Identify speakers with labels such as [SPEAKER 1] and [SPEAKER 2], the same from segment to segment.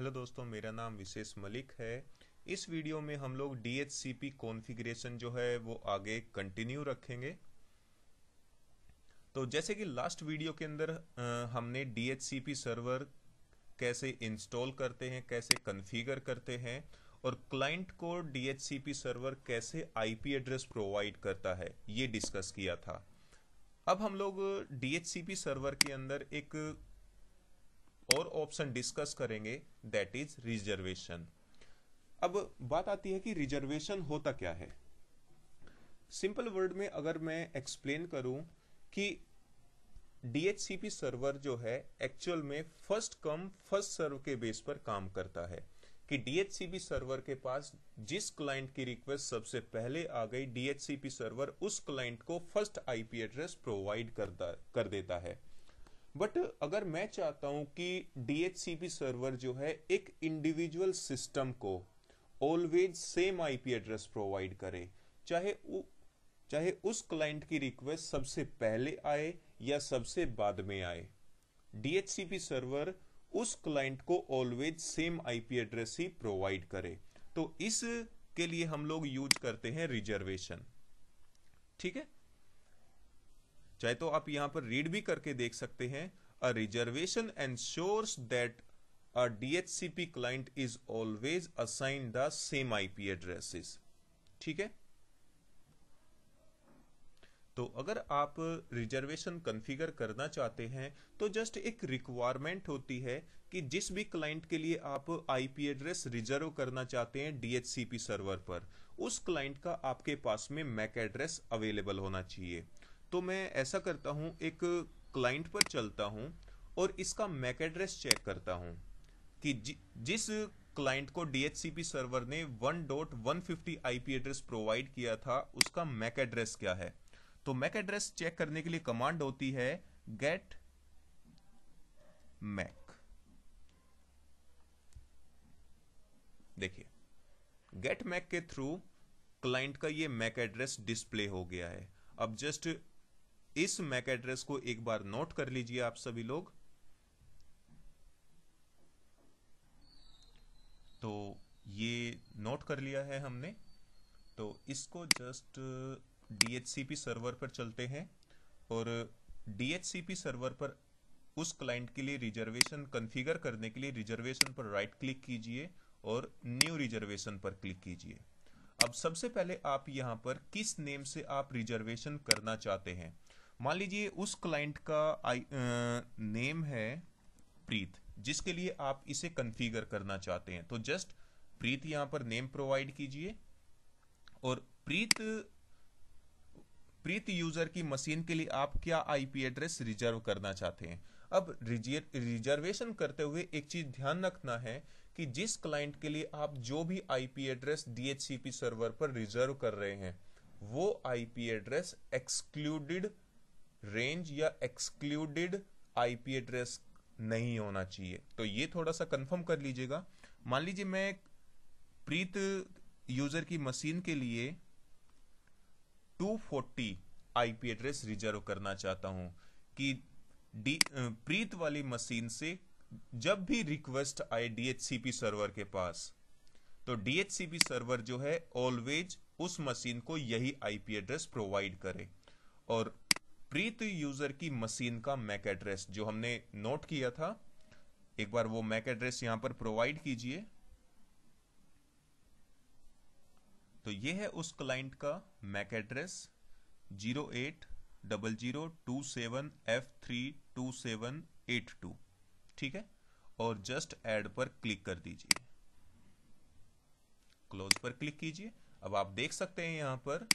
[SPEAKER 1] Hello दोस्तों, मेरा नाम विशेष मलिक है। इस वीडियो में हम लोग DHCP कॉन्फ़िगरेशन जो है वो आगे कंटिन्यू रखेंगे। तो जैसे कि लास्ट वीडियो के अंदर हमने DHCP सर्वर कैसे इंस्टॉल करते हैं, कैसे कॉन्फ़िगर करते हैं और क्लाइंट को DHCP सर्वर कैसे आईपी एड्रेस प्रोवाइड करता है, ये डिस्कस किया था। अब हम लोग DHCP सर्वर के अंदर एक और ऑप्शन डिस्कस करेंगे, दैट इज रिजर्वेशन। अब बात आती है कि रिजर्वेशन होता क्या है। सिंपल वर्ड में अगर मैं एक्सप्लेन करूं कि DHCP सर्वर जो है एक्चुअल में फर्स्ट कम फर्स्ट सर्व के बेस पर काम करता है कि DHCP सर्वर के पास जिस क्लाइंट की रिक्वेस्ट सबसे पहले आ गई, DHCP सर्वर उस क्लाइंट को फर्स्ट आईपी एड्रेस प्रोवाइड कर देता है। बट अगर मैं चाहता हूं कि DHCP सर्वर जो है एक इंडिविजुअल सिस्टम को always same IP address provide करे, चाहे उस क्लाइंट की रिक्वेस्ट सबसे पहले आए या सबसे बाद में आए, DHCP सर्वर उस क्लाइंट को ऑलवेज सेम आईपी एड्रेस ही प्रोवाइड करे। तो इस के लिए हम लोग यूज करते हैं रिजर्वेशन। ठीक है, चाहे तो आप यहां पर रीड भी करके देख सकते हैं। A reservation ensures that a DHCP client is always assign the same IP addresses. ठीक है, तो अगर आप रिजर्वेशन कॉन्फ़िगर करना चाहते हैं तो जस्ट एक रिक्वायरमेंट होती है कि जिस भी क्लाइंट के लिए आप आईपी एड्रेस रिजर्व करना चाहते हैं DHCP सर्वर पर, उस क्लाइंट का आपके पास में मैक एड्रेस अवेलेबल होना चाहिए। तो मैं ऐसा करता हूं, एक क्लाइंट पर चलता हूं और इसका मैक एड्रेस चेक करता हूं कि जिस क्लाइंट को DHCP सर्वर ने 1.150 आईपी एड्रेस प्रोवाइड किया था, उसका मैक एड्रेस क्या है। तो मैक एड्रेस चेक करने के लिए कमांड होती है गेट मैक। देखिए, गेट मैक के थ्रू क्लाइंट का ये मैक एड्रेस डिस्प्ले हो गया है। अब जस्ट इस मैक एड्रेस को एक बार नोट कर लीजिए आप सभी लोग। तो ये नोट कर लिया है हमने। तो इसको जस्ट DHCP सर्वर पर चलते हैं और DHCP सर्वर पर उस क्लाइंट के लिए रिजर्वेशन कॉन्फ़िगर करने के लिए रिजर्वेशन पर राइट क्लिक कीजिए और न्यू रिजर्वेशन पर क्लिक कीजिए। अब सबसे पहले आप यहां पर किस नेम से आप रिजर्वेशन करना चाहते हैं। मान लीजिए उस क्लाइंट का नेम है प्रीत, जिसके लिए आप इसे कॉन्फ़िगर करना चाहते हैं। तो जस्ट प्रीत यहां पर नेम प्रोवाइड कीजिए और प्रीत यूजर की मशीन के लिए आप क्या आईपी एड्रेस रिजर्व करना चाहते हैं। अब रिजर्वेशन करते हुए एक चीज ध्यान रखना है कि जिस क्लाइंट के लिए आप जो भी आईपी एड्रेस DHCP सर्वर पर रिजर्व कर रहे हैं, वो आईपी एड्रेस एक्सक्लूडेड रेंज या एक्सक्लूडेड आईपी एड्रेस नहीं होना चाहिए। तो ये थोड़ा सा कंफर्म कर लीजिएगा। मान लीजिए मैं प्रीत यूजर की मशीन के लिए 240 आईपी एड्रेस रिजर्व करना चाहता हूं कि प्रीत वाली मशीन से जब भी रिक्वेस्ट आए DHCP सर्वर के पास, तो DHCP सर्वर जो है ऑलवेज उस मशीन को यही आईपी एड्रेस प्रोवाइड करे। और प्रीत यूजर की मशीन का मैक एड्रेस जो हमने नोट किया था, एक बार वो मैक एड्रेस यहां पर प्रोवाइड कीजिए। तो ये है उस क्लाइंट का मैक एड्रेस 080027F32782। ठीक है, और जस्ट ऐड पर क्लिक कर दीजिए, क्लोज पर क्लिक कीजिए। अब आप देख सकते हैं यहां पर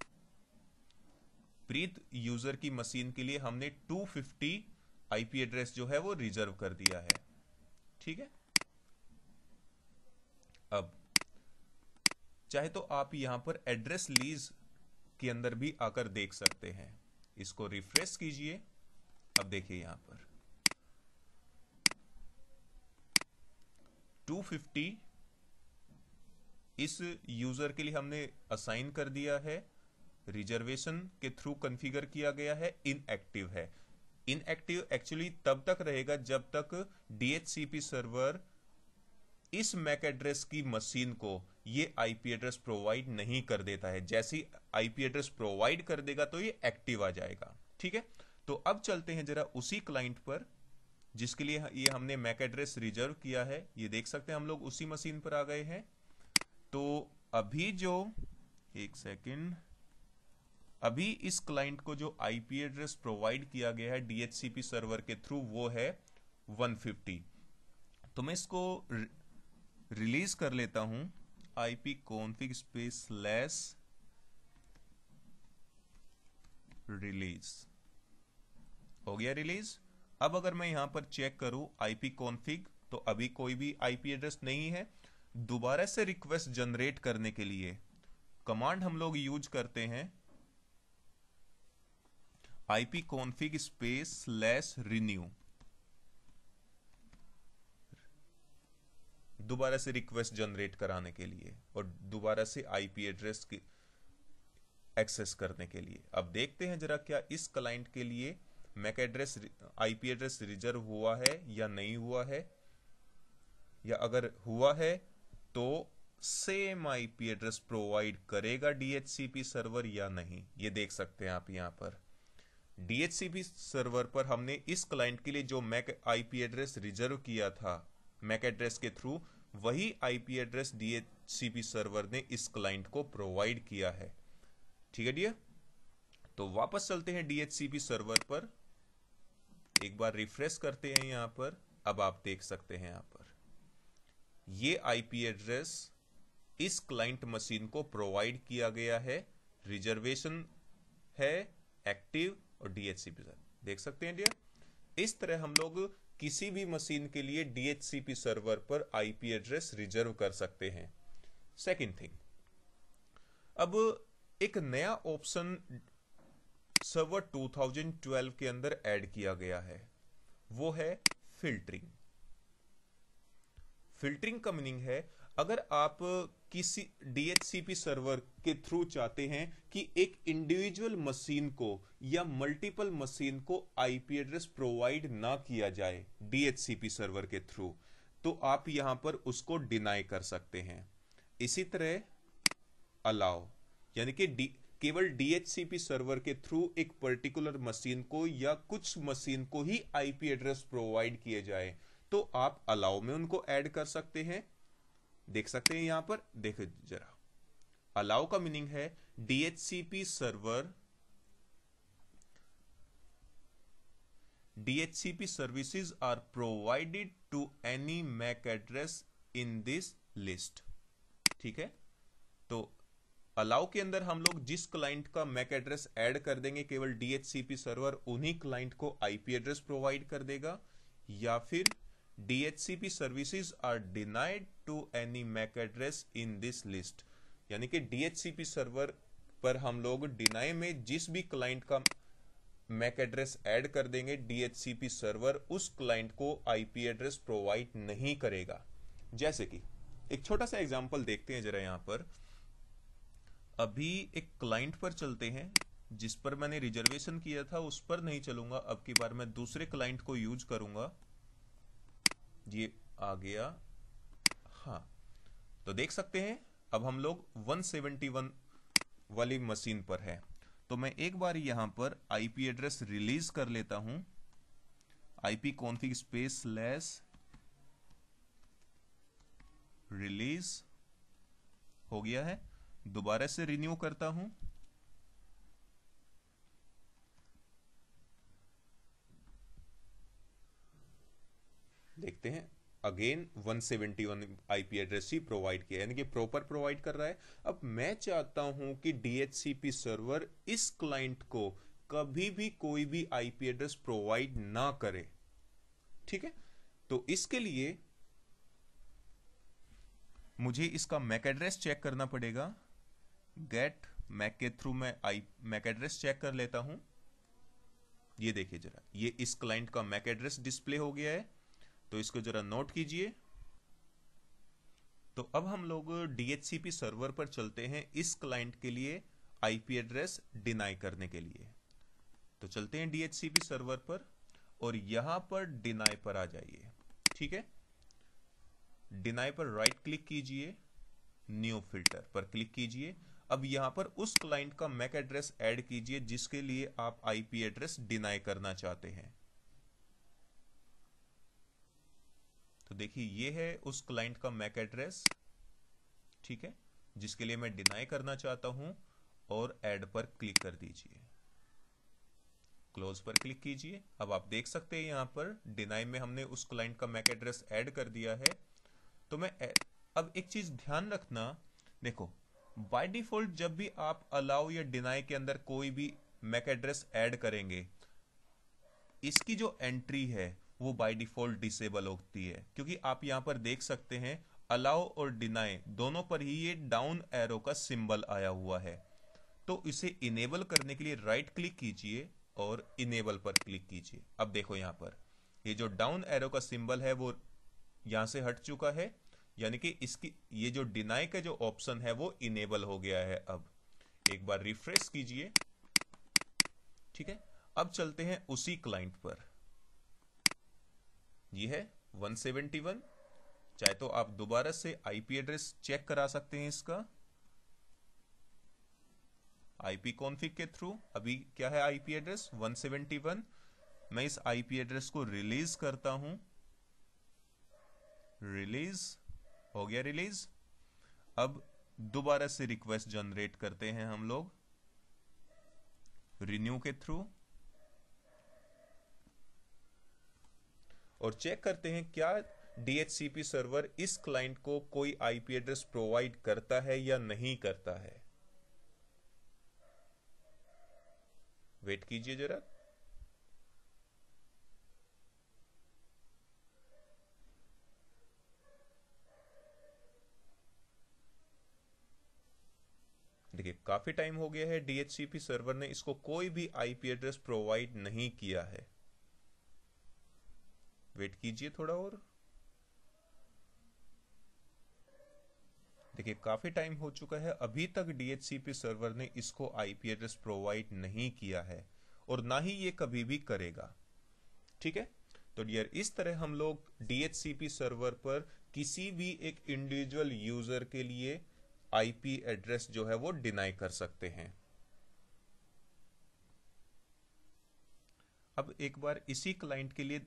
[SPEAKER 1] प्रीत यूजर की मशीन के लिए हमने 250 आईपी एड्रेस जो है वो रिजर्व कर दिया है। ठीक है, अब चाहे तो आप यहां पर एड्रेस लीज के अंदर भी आकर देख सकते हैं। इसको रिफ्रेश कीजिए। अब देखिए यहां पर 250 इस यूजर के लिए हमने असाइन कर दिया है, रिजर्वेशन के थ्रू कॉन्फ़िगर किया गया है, इनएक्टिव है। इनएक्टिव एक्चुअली तब तक रहेगा जब तक DHCP सर्वर इस मैक एड्रेस की मशीन को ये आईपी एड्रेस प्रोवाइड नहीं कर देता है। जैसे ही आईपी एड्रेस प्रोवाइड कर देगा तो ये एक्टिव आ जाएगा। ठीक है, तो अब चलते हैं जरा उसी क्लाइंट पर जिसके लिए ये हमने मैक एड्रेस रिजर्व किया है। ये देख सकते हैं हम लोग उसी मशीन पर आ गए हैं। तो अभी जो एक सेकेंड, अभी इस क्लाइंट को जो आईपी एड्रेस प्रोवाइड किया गया है डीएचसीपी सर्वर के थ्रू वो है 150। तो मैं इसको रिलीज कर लेता हूं, IP config space less release. हो गया रिलीज। अब अगर मैं यहां पर चेक करूं आईपी कॉन्फिग, तो अभी कोई भी आईपी एड्रेस नहीं है। दोबारा से रिक्वेस्ट जनरेट करने के लिए कमांड हम लोग यूज करते हैं IP config space less renew. दोबारा से रिक्वेस्ट जनरेट कराने के लिए और दोबारा से आईपी एड्रेस की एक्सेस करने के लिए। अब देखते हैं जरा क्या इस क्लाइंट के लिए MAC address IP address reserve हुआ है या नहीं हुआ है, या अगर हुआ है तो सेम आईपी एड्रेस प्रोवाइड करेगा डीएचसीपी सर्वर या नहीं। ये देख सकते हैं आप यहां पर डीएचसीपी सर्वर पर हमने इस क्लाइंट के लिए जो मैक आईपी एड्रेस रिजर्व किया था मैक एड्रेस के थ्रू, वही आईपी एड्रेस डीएचसीपी सर्वर ने इस क्लाइंट को प्रोवाइड किया है। ठीक है डियर, तो वापस चलते हैं डीएचसीपी सर्वर पर, एक बार रिफ्रेश करते हैं यहां पर। अब आप देख सकते हैं यहां पर ये आईपी एड्रेस इस क्लाइंट मशीन को प्रोवाइड किया गया है, रिजर्वेशन है, एक्टिव और डीएचसीपी सर्वर देख सकते हैं डियर। इस तरह हम लोग किसी भी मशीन के लिए डीएचसीपी सर्वर पर आईपी एड्रेस रिजर्व कर सकते हैं। सेकंड थिंग, अब एक नया ऑप्शन सर्वर 2012 के अंदर ऐड किया गया है, वो है फिल्टरिंग। फिल्टरिंग का मीनिंग है अगर आप किसी डीएचसीपी सर्वर के थ्रू चाहते हैं कि एक इंडिविजुअल मशीन को या मल्टीपल मशीन को आईपी एड्रेस प्रोवाइड ना किया जाए डीएचसीपी सर्वर के थ्रू, तो आप यहां पर उसको डिनाई कर सकते हैं। इसी तरह अलाउ, यानी कि केवल डीएचसीपी सर्वर के थ्रू एक पर्टिकुलर मशीन को या कुछ मशीन को ही आईपी एड्रेस प्रोवाइड किए जाए, तो आप अलाउ में उनको ऐड कर सकते हैं। देख सकते हैं यहां पर, देखो जरा, अलाउ का मीनिंग है DHCP server DHCP services are provided to any MAC address in this list। ठीक है, तो अलाउ के अंदर हम लोग जिस क्लाइंट का मैक एड्रेस ऐड कर देंगे केवल डीएचसीपी सर्वर उन्हीं क्लाइंट को आईपी एड्रेस प्रोवाइड कर देगा, या फिर DHCP services are denied to any MAC address in this list, यानी कि डीएचसीपी सर्वर पर हम लोग डिनाई में जिस भी क्लाइंट का मैक एड्रेस ऐड कर देंगे डीएचसीपी सर्वर उस क्लाइंट को आईपी एड्रेस प्रोवाइड नहीं करेगा। जैसे कि एक छोटा सा एग्जांपल देखते हैं जरा यहां पर। अभी एक क्लाइंट पर चलते हैं जिस पर मैंने रिजर्वेशन किया था, उस पर नहीं चलूंगा, अब की बार मैं दूसरे क्लाइंट को यूज करूंगा। ये आ गया, हाँ, तो देख सकते हैं अब हम लोग 171 वाली मशीन पर है। तो मैं एक बार यहां पर आईपी एड्रेस रिलीज कर लेता हूं, IP config space less release हो गया है। दोबारा से रिन्यू करता हूं, देखते हैं अगेन 171 आईपी एड्रेस ही प्रोवाइड किया, यानी कि प्रॉपर प्रोवाइड कर रहा है। अब मैं चाहता हूं कि डीएचसीपी सर्वर इस क्लाइंट को कभी भी कोई भी आईपी एड्रेस प्रोवाइड ना करे। ठीक है, तो इसके लिए मुझे इसका मैक एड्रेस चेक करना पड़ेगा। गेट मैक के थ्रू मैं मैक एड्रेस चेक कर लेता हूं। ये देखिए जरा, ये इस क्लाइंट का मैक एड्रेस डिस्प्ले हो गया है, तो इसको जरा नोट कीजिए। तो अब हम लोग डीएचसीपी सर्वर पर चलते हैं इस क्लाइंट के लिए आईपी एड्रेस डिनाई करने के लिए। तो चलते हैं डीएचसीपी सर्वर पर और यहां पर डिनाई पर आ जाइए। ठीक है, डिनाई पर राइट क्लिक कीजिए, न्यू फिल्टर पर क्लिक कीजिए। अब यहां पर उस क्लाइंट का मैक एड्रेस ऐड कीजिए जिसके लिए आप आईपी एड्रेस डिनाई करना चाहते हैं। तो देखिए ये है उस क्लाइंट का मैक एड्रेस, ठीक है, जिसके लिए मैं डिनाई करना चाहता हूं, और ऐड पर क्लिक कर दीजिए, क्लोज पर क्लिक कीजिए। अब आप देख सकते हैं यहां पर डिनाई में हमने उस क्लाइंट का मैक एड्रेस ऐड कर दिया है। तो मैं अब एक चीज ध्यान रखना, देखो बाय डिफॉल्ट जब भी आप अलाउ या डिनाई के अंदर कोई भी मैक एड्रेस ऐड करेंगे, इसकी जो एंट्री है वो बाय डिफॉल्ट डिसेबल होती है, क्योंकि आप यहां पर देख सकते हैं अलाउ और डिनाई दोनों पर ही ये डाउन एरो का सिंबल आया हुआ है। तो इसे इनेबल करने के लिए राइट क्लिक कीजिए और इनेबल पर क्लिक कीजिए। अब देखो यहां पर ये जो डाउन एरो का सिंबल है वो यहां से हट चुका है, यानी कि इसकी ये जो डिनाई का जो ऑप्शन है वो इनेबल हो गया है। अब एक बार रिफ्रेश कीजिए, ठीक है। अब चलते हैं उसी क्लाइंट पर, ये है 171। चाहे तो आप दोबारा से आईपी एड्रेस चेक करा सकते हैं इसका आईपी कॉन्फ़िग के थ्रू। अभी क्या है आईपी एड्रेस 171। मैं इस आईपी एड्रेस को रिलीज करता हूं, रिलीज हो गया, रिलीज। अब दोबारा से रिक्वेस्ट जनरेट करते हैं हम लोग रिन्यू के थ्रू, और चेक करते हैं क्या DHCP सर्वर इस क्लाइंट को कोई आईपी एड्रेस प्रोवाइड करता है या नहीं करता है। वेट कीजिए जरा। देखिए काफी टाइम हो गया है, DHCP सर्वर ने इसको कोई भी आईपी एड्रेस प्रोवाइड नहीं किया है। वेट कीजिए थोड़ा और। देखिए काफी टाइम हो चुका है, अभी तक DHCP सर्वर ने इसको आईपी एड्रेस प्रोवाइड नहीं किया है और ना ही ये कभी भी करेगा, ठीक है। तो डियर इस तरह हम लोग DHCP सर्वर पर किसी भी एक इंडिविजुअल यूजर के लिए आईपी एड्रेस जो है वो डिनाई कर सकते हैं। अब एक बार इसी क्लाइंट के लिए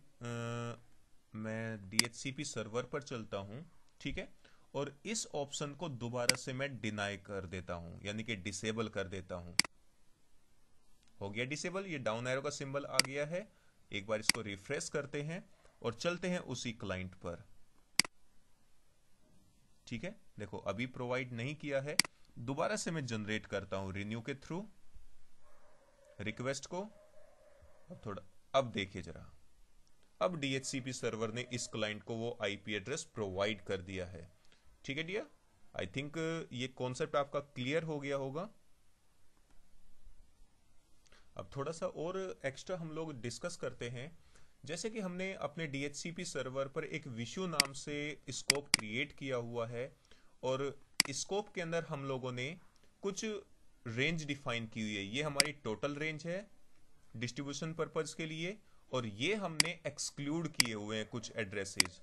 [SPEAKER 1] मैं DHCP सर्वर पर चलता हूं, ठीक है, और इस ऑप्शन को दोबारा से मैं डिनाई कर देता हूं, यानी कि डिसेबल कर देता हूं। हो गया डिसेबल, ये डाउन एरो का सिंबल आ गया है। एक बार इसको रिफ्रेश करते हैं और चलते हैं उसी क्लाइंट पर, ठीक है। देखो अभी प्रोवाइड नहीं किया है, दोबारा से मैं जनरेट करता हूं रिन्यू के थ्रू रिक्वेस्ट को। अब देखिए जरा, अब DHCP सर्वर ने इस क्लाइंट को वो आईपी एड्रेस प्रोवाइड कर दिया है, ठीक है डियर। आई थिंक ये कॉन्सेप्ट आपका क्लियर हो गया होगा। अब थोड़ा सा और एक्स्ट्रा हम लोग डिस्कस करते हैं। जैसे कि हमने अपने DHCP सर्वर पर एक विशु नाम से स्कोप क्रिएट किया हुआ है, और स्कोप के अंदर हम लोगों ने कुछ रेंज डिफाइन की हुई है। ये हमारी टोटल रेंज है डिस्ट्रीब्यूशन पर्पज के लिए, और ये हमने एक्सक्लूड किए हुए हैं कुछ एड्रेसेस।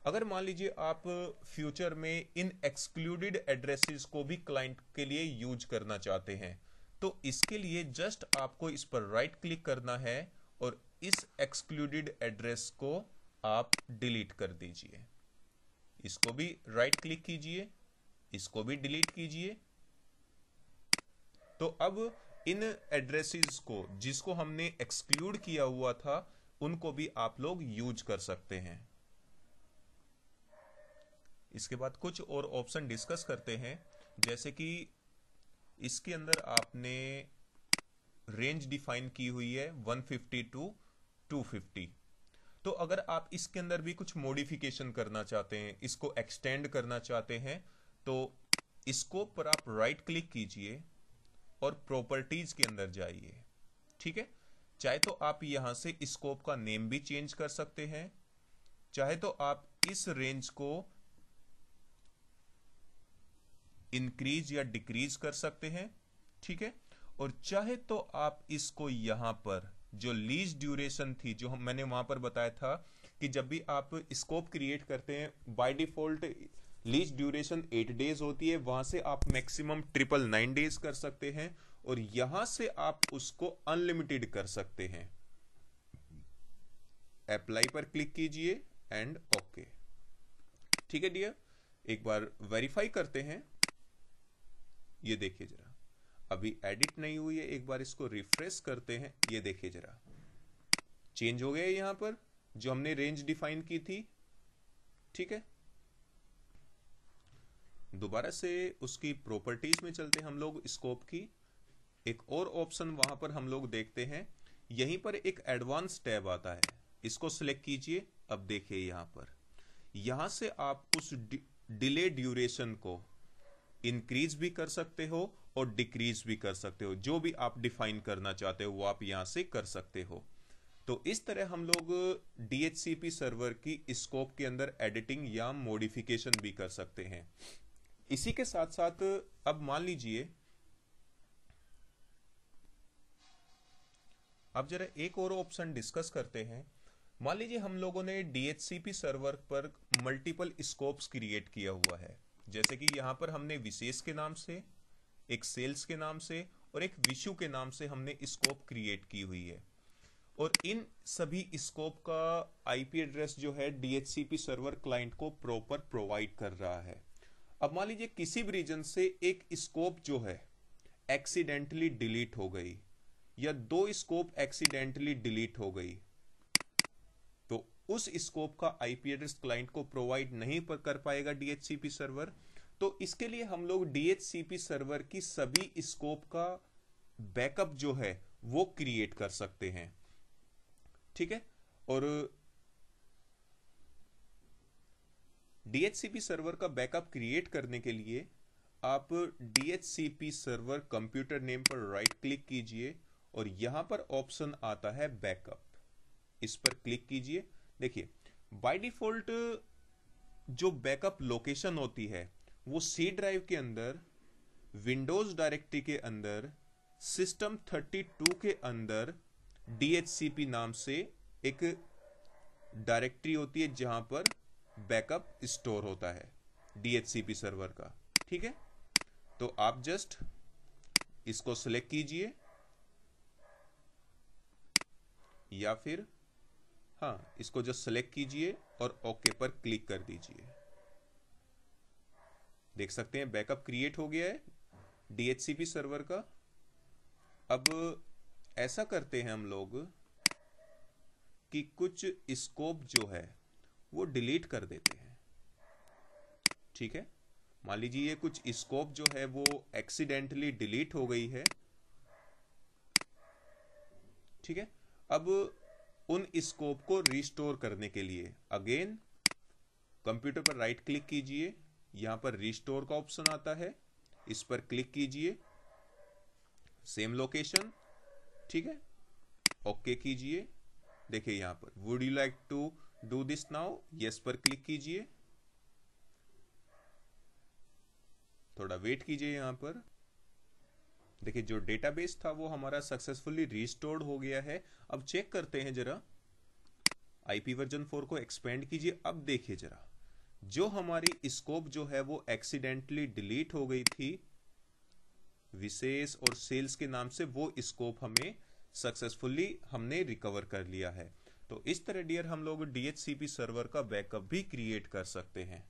[SPEAKER 1] अगर मान लीजिए आप फ्यूचर में इन एक्सक्लूडेड एड्रेसेस को भी क्लाइंट के लिए यूज करना चाहते हैं, तो इसके लिए जस्ट आपको इस पर राइट क्लिक करना है और इस एक्सक्लूडेड एड्रेस को आप डिलीट कर दीजिए। इसको भी राइट क्लिक कीजिए, इसको भी डिलीट कीजिए। तो अब इन एड्रेसेस को जिसको हमने एक्सक्लूड किया हुआ था उनको भी आप लोग यूज कर सकते हैं। इसके बाद कुछ और ऑप्शन डिस्कस करते हैं, जैसे कि इसके अंदर आपने रेंज डिफाइन की हुई है 150 टू 250। तो अगर आप इसके अंदर भी कुछ मॉडिफिकेशन करना चाहते हैं, इसको एक्सटेंड करना चाहते हैं, तो स्कोप पर आप राइट क्लिक कीजिए और प्रॉपर्टीज के अंदर जाइए, ठीक है। चाहे तो आप यहां से स्कोप का नेम भी चेंज कर सकते हैं, चाहे तो आप इस रेंज को इंक्रीज या डिक्रीज कर सकते हैं, ठीक है। और चाहे तो आप इसको यहां पर जो लीज ड्यूरेशन थी, जो मैंने वहां पर बताया था कि जब भी आप स्कोप क्रिएट करते हैं by default lease duration 8 days होती है, वहां से आप मैक्सिमम 999 डेज कर सकते हैं और यहां से आप उसको अनलिमिटेड कर सकते हैं। अप्लाई पर क्लिक कीजिए एंड ओके। ठीक है डियर, एक बार वेरीफाई करते हैं। ये देखिए जरा, अभी एडिट नहीं हुई है, एक बार इसको रिफ्रेश करते हैं। ये देखिए जरा, चेंज हो गया है यहां पर जो हमने रेंज डिफाइन की थी। ठीक है, दोबारा से उसकी प्रॉपर्टीज में चलते हैं हम लोग स्कोप की। एक और ऑप्शन वहां पर हम लोग देखते हैं, यहीं पर एक एडवांस टैब आता है, इसको सिलेक्ट कीजिए। अब देखिए यहां से आप उस डिले ड्यूरेशन को इंक्रीज भी कर सकते हो और डिक्रीज भी कर सकते हो। जो भी आप डिफाइन करना चाहते हो वो आप यहां से कर सकते हो। तो इस तरह हम लोग DHCP सर्वर की स्कोप के अंदर एडिटिंग या मॉडिफिकेशन भी कर सकते हैं। इसी के साथ साथ अब मान लीजिए, अब जरा एक और ऑप्शन डिस्कस करते हैं। मान लीजिए हम लोगों ने DHCP सर्वर पर मल्टीपल स्कोप्स क्रिएट किया हुआ है, जैसे कि यहां पर हमने विशेष के नाम से, एक सेल्स के नाम से और एक विशु के नाम से हमने स्कोप क्रिएट की हुई है। और इन सभी स्कोप का IP एड्रेस जो है DHCP सर्वर क्लाइंट को प्रॉपर प्रोवाइड कर रहा है। अब मान लीजिए किसी भी रीजन से एक स्कोप जो है एक्सीडेंटली डिलीट हो गई या 2 स्कोप एक्सीडेंटली डिलीट हो गई, तो उस स्कोप का IP एड्रेस क्लाइंट को प्रोवाइड नहीं कर पाएगा DHCP सर्वर। तो इसके लिए हम लोग DHCP सर्वर की सभी स्कोप का बैकअप जो है वो क्रिएट कर सकते हैं। ठीक है, और DHCP सर्वर का बैकअप क्रिएट करने के लिए आप DHCP सर्वर कंप्यूटर नेम पर राइट क्लिक कीजिए और यहां पर ऑप्शन आता है बैकअप, इस पर क्लिक कीजिए। देखिए बाय डिफॉल्ट जो बैकअप लोकेशन होती है वो C ड्राइव के अंदर, विंडोज डायरेक्टरी के अंदर, सिस्टम 32 के अंदर DHCP नाम से एक डायरेक्टरी होती है जहां पर बैकअप स्टोर होता है DHCP सर्वर का। ठीक है, तो आप जस्ट इसको सिलेक्ट कीजिए या फिर इसको जस्ट सिलेक्ट कीजिए और ओके पर क्लिक कर दीजिए। देख सकते हैं बैकअप क्रिएट हो गया है DHCP सर्वर का। अब ऐसा करते हैं हम लोग कि कुछ स्कोप जो है वो डिलीट कर देते हैं। ठीक है, मान लीजिए ये कुछ स्कोप जो है वो एक्सीडेंटली डिलीट हो गई है। ठीक है, अब उन स्कोप को रिस्टोर करने के लिए अगेन कंप्यूटर पर राइट क्लिक कीजिए, यहां पर रिस्टोर का ऑप्शन आता है, इस पर क्लिक कीजिए, सेम लोकेशन। ठीक है, ओके कीजिए। देखिए यहां पर would you like to do this now, yes पर क्लिक कीजिए। थोड़ा वेट कीजिए यहां पर। देखिए जो डेटाबेस था वो हमारा सक्सेसफुली रिस्टोर्ड हो गया है। अब चेक करते हैं जरा, IP वर्जन 4 को एक्सपेंड कीजिए। अब देखिए जरा, जो हमारी स्कोप जो है वो एक्सीडेंटली डिलीट हो गई थी विशेष और सेल्स के नाम से, वो स्कोप हमें सक्सेसफुली हमने रिकवर कर लिया है। तो इस तरह डियर हम लोग DHCP सर्वर का बैकअप भी क्रिएट कर सकते हैं।